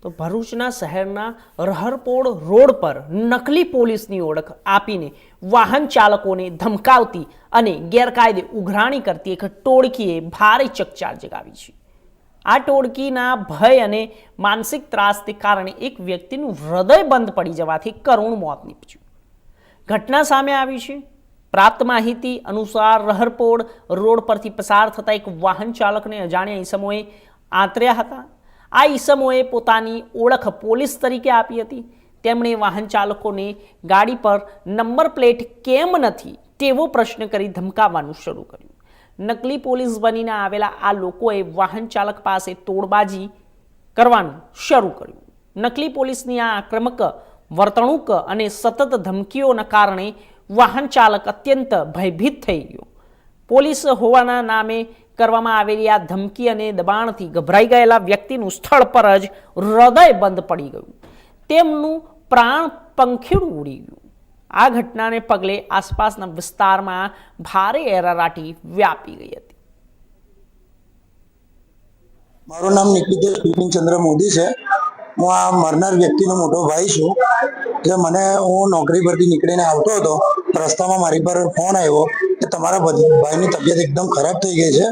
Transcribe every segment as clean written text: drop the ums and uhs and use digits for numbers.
તો ભરૂચના શહેરના રહરપોળ રોડ પર નકલી પોલીસની ઓળખ આપીને વાહન ચાલકોને ધમકાવતી અને ગેરકાયદે ઉઘરાણી કરતી એક ટોળકીએ ભારે ચકચાર જગાવી છે। આ ટોળકીના ભય અને માનસિક ત્રાસને કારણે એક વ્યક્તિનું હૃદય બંધ પડી જવાથી કરુણ મોત નીપજ્યું। ઘટના સામે આવી છે। પ્રાપ્ત માહિતી અનુસાર રહરપોળ રોડ પરથી પસાર થતા એક વાહન ચાલકને અજાણ્યા ઈસમોએ આંતર્યા હતા। આ ઈસમોએ પોતાની ઓળખ પોલીસ તરીકે આપી હતી। તેમણે વાહન ચાલકોને ગાડી પર નંબર પ્લેટ કેમ નથી તેવો પ્રશ્ન કરી ધમકાવવાનું શરૂ કર્યું। નકલી પોલીસ બનીને આવેલા આ લોકોએ વાહન ચાલક પાસે તોડબાજી કરવાનું શરૂ કર્યું। નકલી પોલીસની આ આક્રમક વર્તણૂક અને સતત ધમકીઓના કારણે વાહન ચાલક અત્યંત ભયભીત થઈ ગયો। પોલીસ હોવાના નામે કરવામાં આવેલી આ ધમકી અને દબાણથી ગભરાઈ ગયેલા વ્યક્તિનું સ્થળ પર જ હૃદય બંધ પડી ગયું। તેમનું પ્રાણ પંખીડું ઉડી ગયું। આ ઘટનાને પગલે આસપાસના વિસ્તારમાં ભારે એરારાટી વ્યાપી ગઈ હતી। મારું નામ નિકિતેશ બિપિનચંદ્ર મોદી છે। હું આ મરનાર વ્યક્તિનો મોટો ભાઈ છું। જે મને હું નોકરી પરથી નીકળીને આવતો હતો, રસ્તામાં મારી પર ફોન આવ્યો કે તમારા ભાઈની તબિયત એકદમ ખરાબ થઈ ગઈ છે।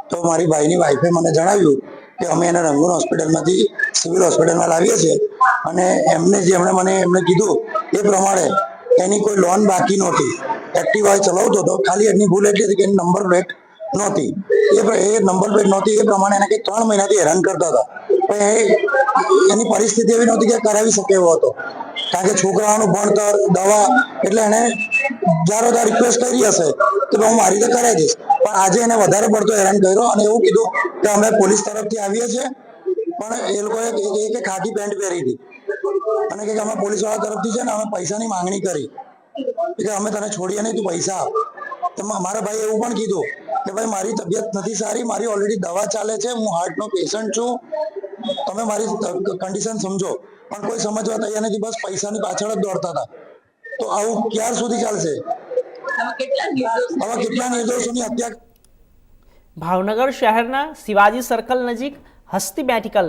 તો મારી ભાઈની વાઈફે મને જણાવ્યું કે અમે એને રંગૂન હોસ્પિટલમાંથી સિવિલ હોસ્પિટલમાં લાવીએ છીએ અને એમણે કીધું એ પ્રમાણે એની કોઈ લોન બાકી નહોતી। એક્ટિવા ચલાવતો હતો, ખાલી એની ભૂલ એટલી હતી કે એની નંબર પ્લેટ નહોતી। એ નંબર પ્લેટ નહોતી એ પ્રમાણે એને કંઈક 3 મહિનાથી હેરાન કરતા હતા। પણ એની પરિસ્થિતિ એવી નહોતી કે કરાવી શકે એવો હતો, કારણ કે છોકરાઓનું ભણતર, દવા, એટલે એને જારોદાર રિક્વેસ્ટ કરી હશે કે હું મારી રીતે કરાવી દઈશ। પણ આજે એને વધારે પડતો હેરાન કર્યો અને એવું કીધું કે અમે પોલીસ તરફથી આવીએ છીએ। પણ એ લોકોએ ખાકી પેન્ટ પહેરી હતી અને કે અમે પોલીસ વાળા તરફથી છે ને અમે પૈસાની માંગણી કરી કે અમે તને છોડીએ નહીં, તું પૈસા આપ। તો મારા ભાઈ એવું પણ કીધું કે ભાઈ મારી તબિયત નથી સારી, મારી ઓલરેડી દવા ચાલે છે, હું હાર્ટનો પેશન્ટ છું, તમે મારી કન્ડિશન સમજો। પણ કોઈ સમજવા તૈયાર નથી, બસ પૈસાની પાછળ જ દોડતા હતા। તો આવું ક્યાર સુધી ચાલશે? આવા કેટલા નિર્દોષોની હત્યા। ભાવનગર શહેરના શિવાજી સર્કલ નજીક હસ્તી મેડિકલ